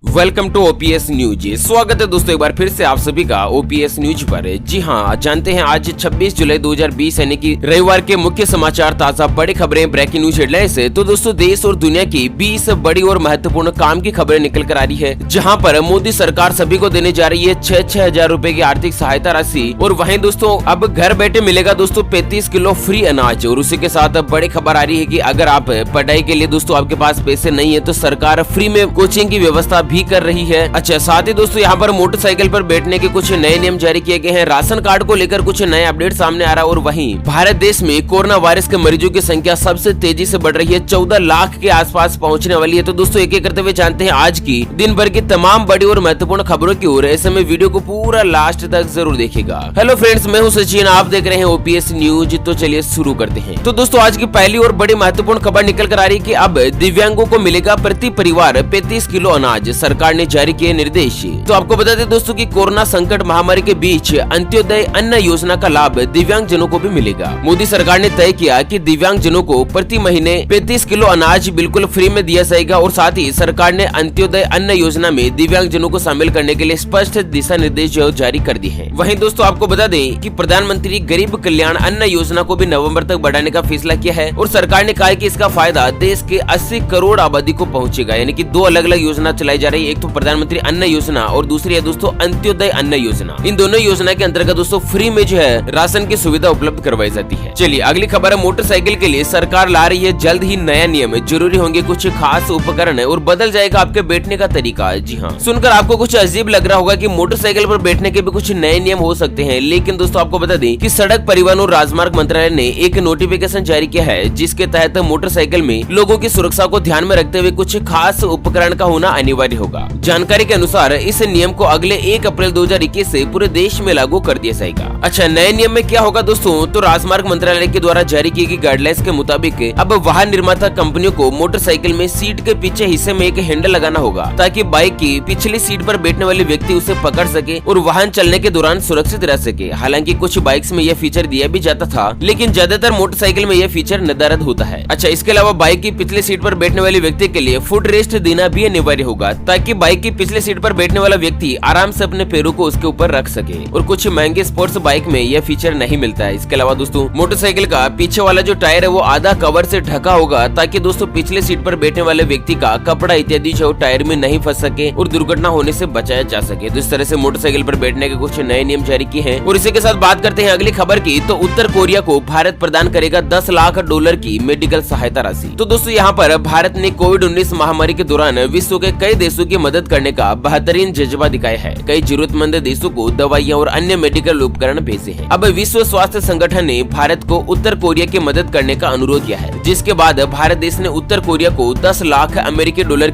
Welcome to OPS news. स्वागत है दोस्तों एक बार फिर से आप सभी का ओपीएस न्यूज पर। जी हां, जानते हैं आज 26 जुलाई 2020 यानी कि रविवार के मुख्य समाचार, ताजा बड़ी खबरें, ब्रेकिंग न्यूज हेडलाइन से। तो दोस्तों देश और दुनिया की 20 बड़ी और महत्वपूर्ण काम की खबरें निकल कर आ रही है, जहां पर मोदी सरकार सभी को देने जा रही है 6-6 हजार रूपए की आर्थिक सहायता राशि। और वहीं दोस्तों अब घर बैठे मिलेगा दोस्तों 35 किलो फ्री अनाज। और उसी के साथ अब बड़ी खबर आ रही है कि अगर आप पढ़ाई के लिए दोस्तों आपके पास पैसे नहीं है तो सरकार फ्री में कोचिंग की व्यवस्था भी कर रही है। अच्छा, साथ ही दोस्तों यहाँ पर मोटरसाइकिल पर बैठने के कुछ नए नियम जारी किए गए हैं। राशन कार्ड को लेकर कुछ नए अपडेट सामने आ रहा है। और वहीं भारत देश में कोरोना वायरस के मरीजों की संख्या सबसे तेजी से बढ़ रही है, 14 लाख के आसपास पहुंचने वाली है। तो दोस्तों एक एक करते हुए जानते हैं आज की दिन भर की तमाम बड़ी और महत्वपूर्ण खबरों की ओर। ऐसे में वीडियो को पूरा लास्ट तक जरूर देखिएगा। हेलो फ्रेंड्स, मैं हूँ सचिन, आप देख रहे हैं ओपीएस न्यूज। तो चलिए शुरू करते हैं। तो दोस्तों आज की पहली और बड़ी महत्वपूर्ण खबर निकल कर आ रही है कि अब दिव्यांगों को मिलेगा प्रति परिवार 35 किलो अनाज। सरकार ने जारी किए निर्देश। तो आपको बता दें दोस्तों कि कोरोना संकट महामारी के बीच अंत्योदय अन्न योजना का लाभ दिव्यांग जनों को भी मिलेगा। मोदी सरकार ने तय किया कि दिव्यांग जनों को प्रति महीने 35 किलो अनाज बिल्कुल फ्री में दिया जाएगा। और साथ ही सरकार ने अंत्योदय अन्न योजना में दिव्यांग जनों को शामिल करने के लिए स्पष्ट दिशा निर्देश जारी कर दिए हैं। वहीं दोस्तों आपको बता दें कि प्रधानमंत्री गरीब कल्याण अन्न योजना को भी नवंबर तक बढ़ाने का फैसला किया है। और सरकार ने कहा है कि इसका फायदा देश के 80 करोड़ आबादी को पहुंचेगा। यानी कि दो अलग अलग योजना चलाई जा रही है, एक तो प्रधानमंत्री अन्न योजना और दूसरी है दोस्तों अंत्योदय अन्न योजना। इन दोनों योजना के अंतर्गत दोस्तों फ्री में जो है राशन की सुविधा उपलब्ध करवाई जाती है। चलिए अगली खबर है, मोटरसाइकिल के लिए सरकार ला रही है जल्द ही नया नियम। जरूरी होंगे कुछ खास उपकरण और बदल जाएगा आपके बैठने का तरीका। जी हाँ, सुनकर आपको कुछ अजीब लग रहा होगा कि मोटरसाइकिल पर बैठने के भी कुछ नए नियम हो सकते हैं, लेकिन दोस्तों आपको बता दें कि सड़क परिवहन और राजमार्ग मंत्रालय ने एक नोटिफिकेशन जारी किया है, जिसके तहत मोटरसाइकिल में लोगों की सुरक्षा को ध्यान में रखते हुए कुछ खास उपकरण का होना अनिवार्य होगा। जानकारी के अनुसार इस नियम को अगले 1 अप्रैल 2021 से पूरे देश में लागू कर दिया जाएगा। अच्छा, नए नियम में क्या होगा दोस्तों? तो राजमार्ग मंत्रालय के द्वारा जारी की गई गाइडलाइंस के मुताबिक अब वाहन निर्माता कंपनियों को मोटरसाइकिल में सीट के पीछे हिस्से में एक हैंडल लगाना होगा, ताकि बाइक की पिछली सीट पर बैठने वाले व्यक्ति उसे पकड़ सके और वाहन चलने के दौरान सुरक्षित रह सके। हालांकि कुछ बाइक्स में यह फीचर दिया भी जाता था, लेकिन ज्यादातर मोटरसाइकिल में यह फीचर नदारद होता है। अच्छा, इसके अलावा बाइक की पिछली सीट पर बैठने वाले व्यक्ति के लिए फुट रेस्ट देना भी अनिवार्य होगा, ताकि बाइक की पिछली सीट पर बैठने वाला व्यक्ति आराम से अपने पैरों को उसके ऊपर रख सके। और कुछ महंगे स्पोर्ट्स बाइक में यह फीचर नहीं मिलता है। इसके अलावा दोस्तों मोटरसाइकिल का पीछे वाला जो टायर है वो आधा कवर से ढका होगा, ताकि दोस्तों पिछले सीट पर बैठने वाले व्यक्ति का कपड़ा इत्यादि जो टायर में नहीं फंस सके और दुर्घटना होने से बचाया जा सके। तो इस तरह से मोटरसाइकिल पर बैठने के कुछ नए नियम जारी किए हैं। और इसी के साथ बात करते हैं अगली खबर की। तो उत्तर कोरिया को भारत प्रदान करेगा $10 लाख की मेडिकल सहायता राशि। तो दोस्तों यहाँ पर भारत ने कोविड-19 महामारी के दौरान विश्व के कई देशों की मदद करने का बेहतरीन जज्बा दिखाया है। कई जरूरतमंद देशों को दवाइयां और अन्य मेडिकल उपकरण भेजे हैं। अब विश्व स्वास्थ्य संगठन ने भारत को उत्तर कोरिया की मदद करने का अनुरोध किया है, जिसके बाद भारत देश ने उत्तर कोरिया को $10 लाख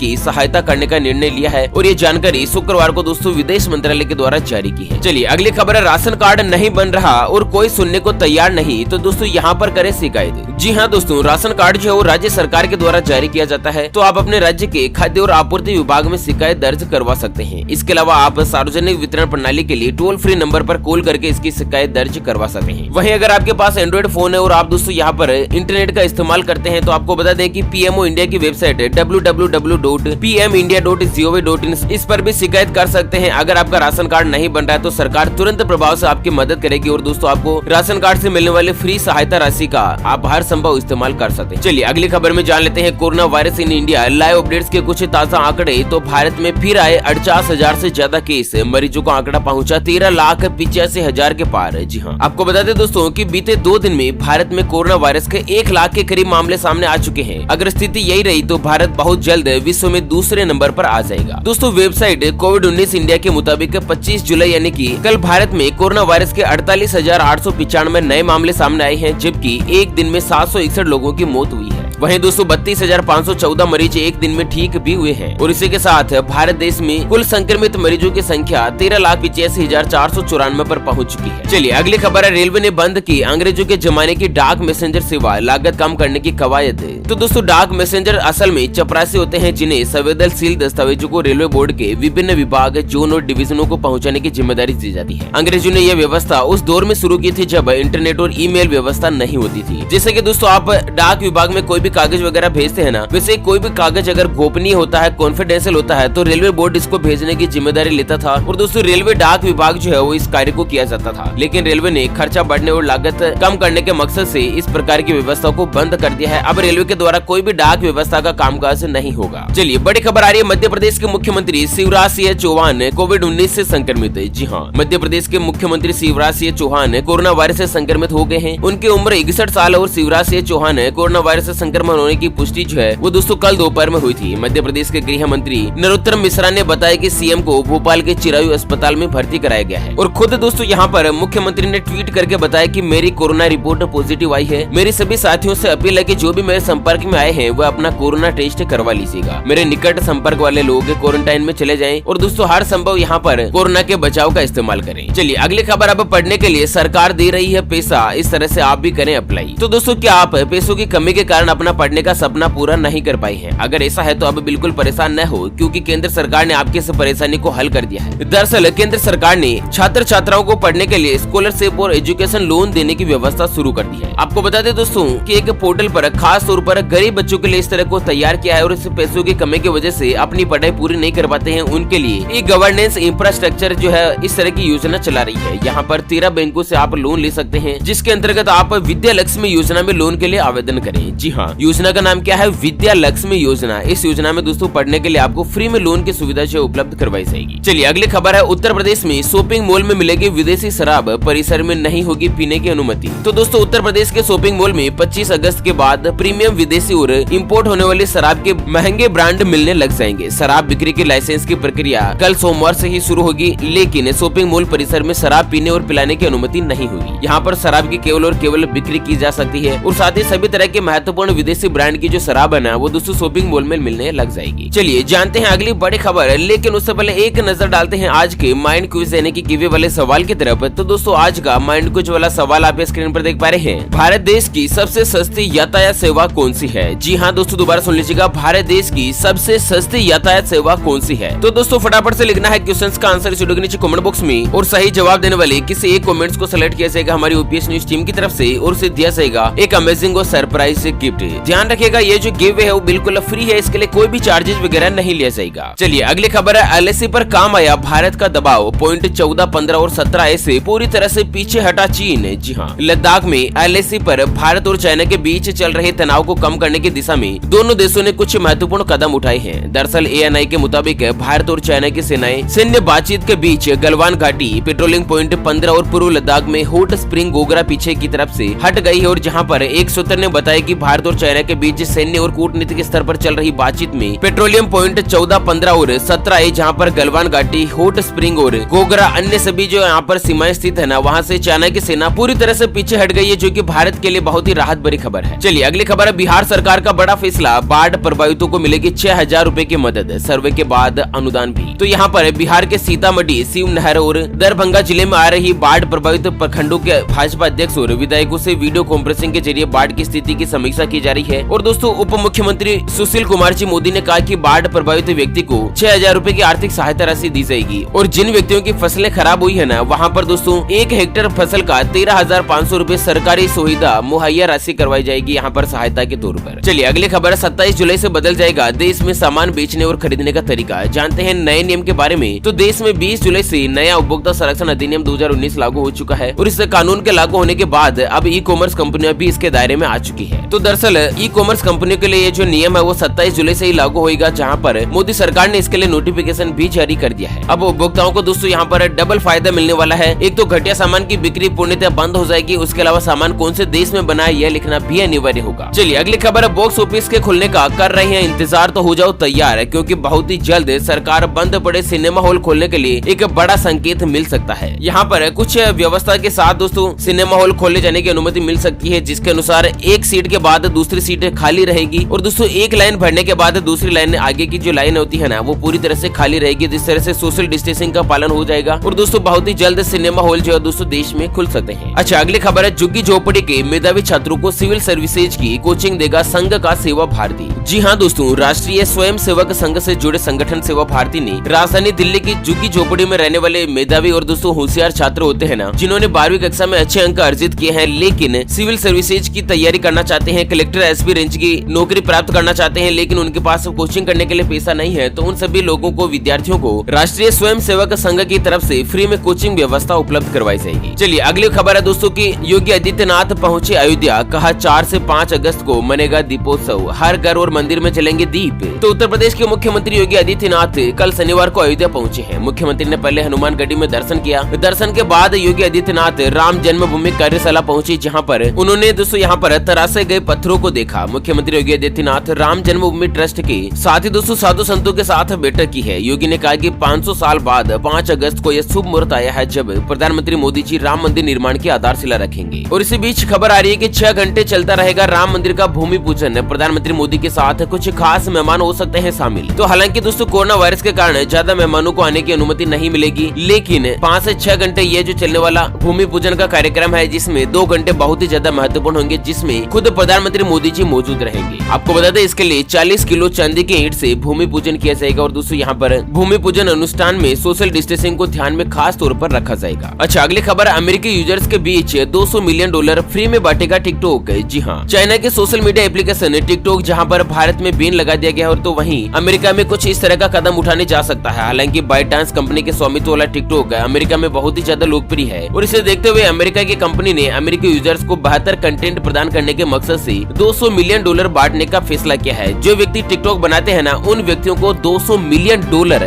की सहायता करने का निर्णय लिया है। और ये जानकारी शुक्रवार को दोस्तों विदेश मंत्रालय के द्वारा जारी की है। चलिए अगली खबर है, राशन कार्ड नहीं बन रहा और कोई सुनने को तैयार नहीं, तो दोस्तों यहाँ पर करें शिकायत। जी हाँ दोस्तों, राशन कार्ड जो है वो राज्य सरकार के द्वारा जारी किया जाता है, तो आप अपने राज्य के खाद्य और आपूर्ति विभाग में शिकायत दर्ज करवा सकते हैं। इसके अलावा आप सार्वजनिक वितरण प्रणाली के लिए टोल फ्री नंबर पर कॉल करके इसकी शिकायत दर्ज करवा सकते हैं। वहीं अगर आपके पास एंड्रॉइड फोन है और आप दोस्तों यहाँ पर इंटरनेट का इस्तेमाल करते हैं, तो आपको बता दें कि पीएमओ इंडिया की वेबसाइट www.pmindia.gov.in इस पर भी शिकायत कर सकते हैं। अगर आपका राशन कार्ड नहीं बन रहा है तो सरकार तुरंत प्रभाव से आपकी मदद करेगी और दोस्तों आपको राशन कार्ड से मिलने वाले फ्री सहायता राशि का आप हर संभव इस्तेमाल कर सकते हैं। चलिए अगली खबर में जान लेते हैं corona virus in India live updates के कुछ ताजा आंकड़े। तो भारत में फिर आए 48,000 से ज्यादा केस, मरीजों का आंकड़ा पहुंचा 13,85,000 के पार। जी हाँ, आपको बता दें दोस्तों कि बीते 2 दिन में भारत में कोरोना वायरस के 1 लाख के करीब मामले सामने आ चुके हैं। अगर स्थिति यही रही तो भारत बहुत जल्द विश्व में दूसरे नंबर पर आ जाएगा। दोस्तों वेबसाइट कोविड-19 इंडिया के मुताबिक 25 जुलाई यानी कि कल भारत में कोरोना वायरस के 48,895 नए मामले सामने आए हैं, जबकि एक दिन में 761 लोगों की मौत हुई है। वहीं दोस्तों 32,514 मरीज एक दिन में ठीक भी हुए हैं। और इसी के साथ भारत देश में कुल संक्रमित मरीजों की संख्या 13,85,494 पर पहुंच चुकी है। चलिए अगली खबर है, रेलवे ने बंद की अंग्रेजों के जमाने की डाक मैसेंजर सेवा, लागत कम करने की कवायद। तो दोस्तों डाक मैसेंजर असल में चपरासी होते हैं, जिन्हें संवेदनशील दस्तावेजों को रेलवे बोर्ड के विभिन्न विभाग, जोन और डिवीजनों को पहुंचाने की जिम्मेदारी दी जाती है। अंग्रेजों ने यह व्यवस्था उस दौर में शुरू की थी जब इंटरनेट और ईमेल व्यवस्था नहीं होती थी। जैसे कि दोस्तों आप डाक विभाग में कोई भी कागज वगैरह भेजते हैं ना, वैसे कोई भी कागज अगर गोपनीय होता है, कॉन्फिडेंशियल होता है, तो रेलवे बोर्ड इसको भेजने की जिम्मेदारी लेता था और दोस्तों रेलवे डाक विभाग जो है वो इस कार्य को किया जाता था। लेकिन रेलवे ने खर्चा बढ़ने और लागत कम करने के मकसद से इस प्रकार की व्यवस्था को बंद कर दिया है। अब रेलवे के द्वारा कोई भी डाक व्यवस्था का कामकाज नहीं होगा। चलिए बड़ी खबर आ रही है, मध्य प्रदेश के मुख्यमंत्री शिवराज सिंह चौहान कोविड-19 से संक्रमित है। जी हाँ, मध्य प्रदेश के मुख्यमंत्री शिवराज सिंह चौहान कोरोना वायरस से संक्रमित हो गए हैं। उनकी उम्र 61 साल और शिवराज सिंह चौहान कोरोना वायरस से संक्रमण होने की पुष्टि जो है वो दोस्तों कल दोपहर में हुई थी। मध्य प्रदेश के गृह मंत्री नरोत्तम मिश्रा ने बताया कि सीएम को भोपाल के चिरायु अस्पताल में भर्ती कराया गया है और खुद दोस्तों यहाँ पर मुख्यमंत्री ने ट्वीट करके बताया कि मेरी कोरोना रिपोर्ट पॉजिटिव आई है। मेरे सभी साथियों से अपील है कि जो भी मेरे संपर्क में आए हैं वह अपना कोरोना टेस्ट करवा लीजिएगा। मेरे निकट संपर्क वाले लोग क्वारंटाइन में चले जाएं और दोस्तों हर संभव यहाँ पर कोरोना के बचाव का इस्तेमाल करें। चलिए अगली खबर, अब पढ़ने के लिए सरकार दे रही है पैसा, इस तरह से आप भी करें अप्लाई। तो दोस्तों क्या आप पैसों की कमी के कारण अपना पढ़ने का सपना पूरा नहीं कर पाए हैं? अगर ऐसा है तो अब बिल्कुल परेशान न हो, क्योंकि केंद्र सरकार ने आपकी इस परेशानी को हल कर दिया है। दरअसल केंद्र सरकार ने छात्र छात्राओं को पढ़ने के लिए स्कॉलरशिप और एजुकेशन लोन देने की व्यवस्था शुरू कर दी है। आपको बता दें दोस्तों कि एक पोर्टल पर खास तौर पर गरीब बच्चों के लिए इस तरह को तैयार किया है और इस पैसों की कमी की वजह से अपनी पढ़ाई पूरी नहीं कर पाते हैं, उनके लिए एक गवर्नेंस इंफ्रास्ट्रक्चर जो है इस तरह की योजना चला रही है। यहाँ पर 13 बैंकों से आप लोन ले सकते हैं, जिसके अंतर्गत आप विद्या लक्ष्मी योजना में लोन के लिए आवेदन करें। जी हाँ, योजना का नाम क्या है? विद्या लक्ष्मी योजना। इस योजना में दोस्तों पढ़ने के लिए आपको फ्री में लोन की सुविधा जो उपलब्ध करवाई जाएगी। चलिए अगली खबर है, उत्तर प्रदेश में शॉपिंग मॉल में मिलेगी विदेशी शराब, परिसर में नहीं होगी पीने की अनुमति। तो दोस्तों उत्तर प्रदेश के शॉपिंग मॉल में 25 अगस्त के बाद प्रीमियम विदेशी और इंपोर्ट होने वाली शराब के महंगे ब्रांड मिलने लग जाएंगे। शराब बिक्री के लाइसेंस की प्रक्रिया कल सोमवार से ही शुरू होगी, लेकिन शॉपिंग मॉल परिसर में शराब पीने और पिलाने की अनुमति नहीं होगी। यहाँ पर शराब की केवल और केवल बिक्री की जा सकती है और साथ ही सभी तरह के महत्वपूर्ण विदेशी ब्रांड की जो शराब है ना वो दोस्तों शॉपिंग मॉल में मिलने लग जाएगी। चलिए जानते हैं अगली बड़ी खबर, लेकिन उससे पहले एक नजर डालते हैं आज के माइंड क्विज यानी कि गिवे वाले सवाल की तरफ। तो दोस्तों आज का माइंड क्विज वाला सवाल आप स्क्रीन पर देख पा रहे हैं। भारत देश की सबसे सस्ती यातायात सेवा कौन सी है? जी हाँ दोस्तों, दोबारा सुन लीजिएगा, भारत देश की सबसे सस्ती यातायात सेवा कौन सी है? तो दोस्तों फटाफट से लिखना है क्वेश्चंस का आंसर इस वीडियो के नीचे कमेंट बॉक्स में और सही जवाब देने वाले किसी एक कमेंट्स को सिलेक्ट किया जाएगा हमारी ओपीएस न्यूज टीम की तरफ से और उसे दिया जाएगा एक अमेजिंग और सरप्राइज गिफ्ट। ध्यान रखिएगा ये जो गिव है वो बिल्कुल फ्री है, इसके लिए कोई भी चार्जेस वगैरह नहीं लिया जाएगा। चलिए अगली खबर है, एलएसी पर काम आया भारत का दबाव, पॉइंट 14, 15 और 17 ऐसे पूरी तरह से पीछे हटा चीन। जी हाँ, लद्दाख में एलएसी पर भारत और चाइना के बीच चल रहे तनाव को कम करने की दिशा में दोनों देशों ने कुछ महत्वपूर्ण कदम उठाए हैं। दरअसल एएनआई के मुताबिक भारत और चाइना की सेनाएं सैन्य बातचीत के बीच गलवान घाटी, पेट्रोलिंग पॉइंट 15 और पूर्व लद्दाख में हॉट स्प्रिंग गोगरा पीछे की तरफ से हट गई है और जहां पर एक सूत्र ने बताया कि भारत और चाइना के बीच सैन्य और कूटनीतिक स्तर पर चल रही बातचीत में पेट्रोलियम पॉइंट 14, 15 और 17 है, जहां पर गलवान घाटी, हॉट स्प्रिंग और गोगरा अन्य सभी जो यहाँ पर सीमाएं स्थित है ना, वहाँ से चाइना की सेना पूरी तरह से पीछे हट गई है, जो कि भारत के लिए बहुत ही राहत भरी खबर है। चलिए अगली खबर है, बिहार सरकार का बड़ा फैसला, बाढ़ प्रभावितों को मिलेगी 6000 रुपए की मदद, सर्वे के बाद अनुदान भी। तो यहाँ पर बिहार के सीतामढ़ी, शिवनहर और दरभंगा जिले में आ रही बाढ़ प्रभावित प्रखंडों के भाजपा अध्यक्ष और विधायकों से वीडियो कॉन्फ्रेंसिंग के जरिए बाढ़ की स्थिति की समीक्षा की जा रही है। और दोस्तों उप मुख्यमंत्री सुशील कुमार जी मोदी ने कहा कि बाढ़ प्रभावित व्यक्ति को 6000 रुपए की आर्थिक सहायता राशि दी जाएगी और जिन व्यक्तियों की फसलें खराब हुई है ना, वहाँ पर दोस्तों 1 हेक्टेयर फसल का 13,500 रुपए सरकारी सुविधा मुहैया राशि करवाई जाएगी यहाँ पर सहायता के तौर पर। चलिए अगली खबर, 27 जुलाई से बदल जाएगा देश में सामान बेचने और खरीदने का तरीका। जानते हैं नए नियम के बारे में। तो देश में 20 जुलाई से नया उपभोक्ता संरक्षण अधिनियम 2019 लागू हो चुका है और इस कानून के लागू होने के बाद अब ई कॉमर्स कंपनियां भी इसके दायरे में आ चुकी है। तो दरअसल ई कॉमर्स कंपनियों के लिए ये जो नियम है वो 27 जुलाई से ही लागू होगा, जहाँ पर मोदी सरकार ने इसके लिए नोटिफिकेशन भी जारी कर दिया है। अब उपभोक्ताओं को दोस्तों यहाँ पर डबल फायदा मिलने वाला है। एक तो घटिया सामान की बिक्री पूर्णतः बंद हो जाएगी, उसके अलावा सामान कौन से देश में बना है यह लिखना भी अनिवार्य होगा। चलिए अगली खबर, बॉक्स ऑफिस के खुलने का कर रहे हैं इंतजार, तो हो जाओ तैयार, क्योंकि बहुत ही जल्द सरकार बंद पड़े सिनेमा हॉल खोलने के लिए एक बड़ा संकेत मिल सकता है। यहाँ पर कुछ व्यवस्था के साथ दोस्तों सिनेमा हॉल खोले जाने की अनुमति मिल सकती है, जिसके अनुसार एक सीट के बाद दूसरी सीट खाली रहेगी और दोस्तों एक लाइन भरने के बाद दूसरी लाइन आगे की जो लाइन होती है ना वो पूरी तरह से खाली रहेगी, जिस तरह से सोशल डिस्टेंसिंग का पालन हो जाएगा और दोस्तों बहुत ही जल्द सिनेमा हॉल जो है दोस्तों देश में खुल सकते हैं। अच्छा अगली खबर है, झुग्गी झोपड़ी के मेधावी छात्रों को सिविल सर्विसेज की कोचिंग देगा संघ का सेवा भारती। जी हाँ दोस्तों, राष्ट्रीय स्वयं सेवक संघ से जुड़े संगठन सेवा भारती ने राजधानी दिल्ली की झुग्गी झोपड़ी में रहने वाले मेधावी और दोस्तों होशियार छात्र होते हैं ना, जिन्होंने 12वीं कक्षा में अच्छे अंक अर्जित किए हैं लेकिन सिविल सर्विसेज की तैयारी करना चाहते हैं, कलेक्टर इंस्पेक्टर एसपी रेंज की नौकरी प्राप्त करना चाहते हैं लेकिन उनके पास कोचिंग करने के लिए पैसा नहीं है, तो उन सभी लोगों को, विद्यार्थियों को राष्ट्रीय स्वयं सेवक संघ की तरफ से फ्री में कोचिंग व्यवस्था उपलब्ध करवाई जाएगी। चलिए अगली खबर है दोस्तों की योगी आदित्यनाथ पहुंचे अयोध्या, कहा 4 से 5 अगस्त को मनेगा दीपोत्सव, हर घर और मंदिर में जलेंगे दीप। तो उत्तर प्रदेश के मुख्यमंत्री योगी आदित्यनाथ कल शनिवार को अयोध्या पहुंचे हैं। मुख्यमंत्री ने पहले हनुमानगढ़ी में दर्शन किया। दर्शन के बाद योगी आदित्यनाथ राम जन्मभूमि कार्यशाला पहुंचे, जहां पर उन्होंने दोस्तों यहां पर तरासे गए पत्थरों को देखा। मुख्यमंत्री योगी आदित्यनाथ राम जन्मभूमि ट्रस्ट के साथ ही दोस्तों साधु संतों के साथ बैठक की है। योगी ने कहा कि 500 साल बाद 5 अगस्त को यह शुभ मुहूर्त आया है जब प्रधानमंत्री मोदी जी राम मंदिर निर्माण की आधारशिला रखेंगे। और इसी बीच खबर आ रही है कि 6 घंटे चलता रहेगा राम मंदिर का भूमि पूजन। प्रधानमंत्री मोदी के साथ कुछ खास मेहमान हो सकते हैं शामिल। तो हालांकि दोस्तों कोरोना वायरस के कारण ज्यादा मेहमानों को आने की अनुमति नहीं मिलेगी, लेकिन 5 से 6 घंटे ये जो चलने वाला भूमि पूजन का कार्यक्रम है, जिसमें 2 घंटे बहुत ही ज्यादा महत्वपूर्ण होंगे, जिसमें खुद प्रधानमंत्री मोदी जी मौजूद रहेंगे। आपको बता दें इसके लिए 40 किलो चांदी के ईंट से भूमि पूजन किया जाएगा। और दोस्तों यहाँ पर भूमि पूजन अनुष्ठान में सोशल डिस्टेंसिंग को ध्यान में खास तौर पर रखा जाएगा। अच्छा अगली खबर, अमेरिकी यूजर्स के बीच $200 मिलियन फ्री में बांटेगा टिकटॉक। जी हाँ, चाइना के सोशल मीडिया एप्लीकेशन टिकटॉक जहाँ पर भारत में बैन लगा दिया गया है, और तो वहीं अमेरिका में कुछ इस तरह का कदम उठाने जा सकता है। हालांकि बाइटडांस कंपनी के स्वामित्व वाला टिकटॉक अमेरिका में बहुत ही ज्यादा लोकप्रिय है, और इसे देखते हुए अमेरिका की कंपनी ने अमेरिकी यूजर्स को बेहतर कंटेंट प्रदान करने के मकसद से $200 मिलियन बांटने का फैसला किया है। जो व्यक्ति टिकटॉक बनाते हैं ना, उन व्यक्तियों को $200 मिलियन,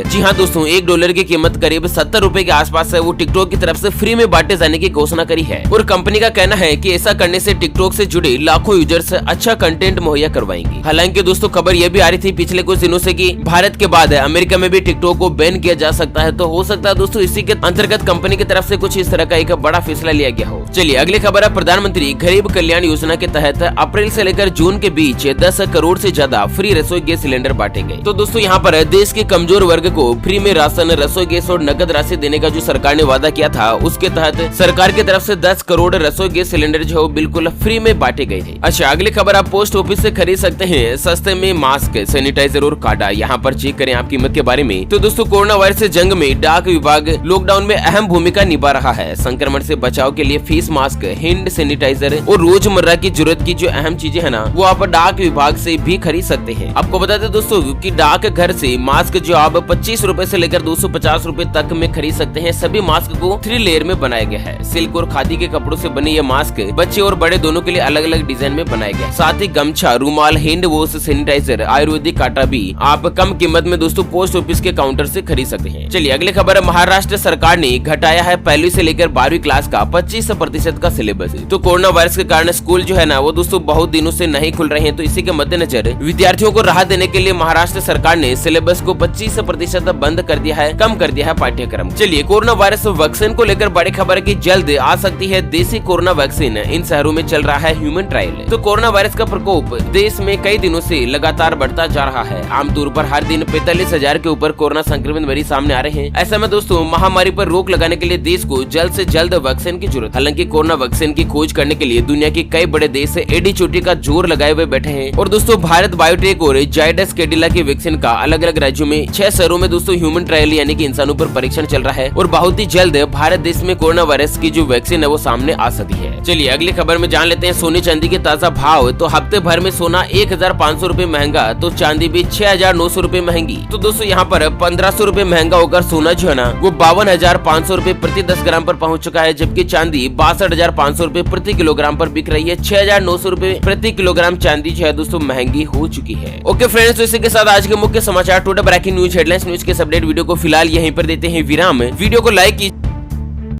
जी हाँ दोस्तों, $1 की कीमत करीब 70 रुपए के आसपास है, वो टिकटॉक की तरफ से फ्री में बांटे जाने की घोषणा करी है। और कंपनी का कहना है कि ऐसा करने से टिकटॉक से जुड़े लाखों यूजर्स अच्छा कंटेंट मुहैया करवाएंगे। हालांकि दोस्तों खबर यह भी आ रही थी पिछले कुछ दिनों से कि भारत के बाद अमेरिका में भी टिकटॉक को बैन किया जा सकता है, तो हो सकता है दोस्तों इसी के अंतर्गत कंपनी की तरफ से कुछ इस तरह का एक बड़ा फैसला लिया गया हो। चलिए अगली खबर है, प्रधानमंत्री गरीब कल्याण योजना के तहत अप्रैल से लेकर जून के बीच 10 करोड़ से ज्यादा फ्री रसोई गैस सिलेंडर बांटे गए। तो दोस्तों यहाँ पर देश के कमजोर वर्ग को फ्री में राशन, रसोई गैस और नकद राशि देने का जो सरकार ने वादा किया था, उसके तहत सरकार की तरफ से 10 करोड़ रसोई गैस सिलेंडर जो बिल्कुल फ्री में बांटे गए थे। अच्छा अगली खबर, आप पोस्ट ऑफिस से खरीद सकते हैं सस्ते में मास्क, सैनिटाइजर और काढ़ा। यहाँ पर चेक करें आप कीमत के बारे में। तो दोस्तों कोरोना वायरस से जंग में डाक विभाग लॉकडाउन में अहम भूमिका निभा रहा है। संक्रमण से बचाव के लिए फेस मास्क, हैंड सैनिटाइजर और रोजमर्रा की जरूरत की जो अहम चीजें है ना, वो आप डाक विभाग से भी खरीद सकते हैं। आपको बता दें दोस्तों कि डाक घर से मास्क जो आप 25 रुपए से लेकर 250 रुपए तक में खरीद सकते हैं। सभी मास्क को 3 लेयर में बनाया गया है। सिल्क और खादी के कपड़ों से बने ये मास्क बच्चे और बड़े दोनों के लिए अलग अलग डिजाइन में बनाया गया। साथ ही गमछा, रुमाल, हैंड वॉश, सैनिटाइजर, आयुर्वेदिक काटा भी आप कम कीमत में दोस्तों पोस्ट ऑफिस के काउंटर से खरीद सकते हैं। चलिए अगली खबर है, महाराष्ट्र सरकार ने घटाया है 1ली से लेकर 12वीं क्लास का 25% का सिलेबस। तो कोरोना वायरस के कारण स्कूल जो है ना, वो दोस्तों बहुत दिनों से नहीं खुल रहे हैं, तो इसी के मद्देनजर विद्यार्थियों को राहत देने के लिए महाराष्ट्र सरकार ने सिलेबस को 25% बंद कर दिया है, कम कर दिया है पाठ्यक्रम। चलिए कोरोना वायरस वैक्सीन को लेकर बड़ी खबर है कि जल्द आ सकती है देसी कोरोना वैक्सीन। इन शहरों में चल रहा है ह्यूमन ट्रायल। तो कोरोना वायरस का प्रकोप देश में कई दिनों से लगातार बढ़ता जा रहा है। आमतौर पर हर दिन 45,000 के ऊपर कोरोना संक्रमित मरीज सामने आ रहे हैं। ऐसे में दोस्तों महामारी पर रोक लगाने के लिए देश को जल्द से जल्द वैक्सीन की जरूरत। हालांकि कोरोना वैक्सीन की खोज करने के लिए दुनिया के कई बड़े देश एडी चोटी का जोर लगाए हुए बैठे हैं। और दोस्तों भारत बायोटेक और जायडस कैडिला की वैक्सीन का अलग अलग राज्यों में 6 शहरों में दोस्तों ह्यूमन ट्रायल यानी कि इंसानों पर परीक्षण चल रहा है। और बहुत ही जल्द भारत देश में कोरोना वायरस की जो वैक्सीन है वो सामने आ सकती है। चलिए अगली खबर में जान लेते हैं सोने चांदी के ताजा भाव। तो हफ्ते भर में सोना 1,500 रुपए महंगा, तो चांदी भी 6,900 रुपए महंगी। तो दोस्तों यहाँ पर 1,500 रुपए महंगा होकर सोना जो है ना, वो 52,500 रुपए प्रति 10 ग्राम पर पहुंच चुका है, जबकि चांदी 62,500 रुपए प्रति किलोग्राम पर बिक रही है। 6,900 रुपए प्रति किलोग्राम चांदी जो है दोस्तों महंगी हो चुकी है। ओके फ्रेंड्स, तो इसी के साथ आज के मुख्य समाचार today breaking news headlines news के अपडेट वीडियो को फिलहाल यहीं पर देते हैं विराम। वीडियो को लाइक कीजिए।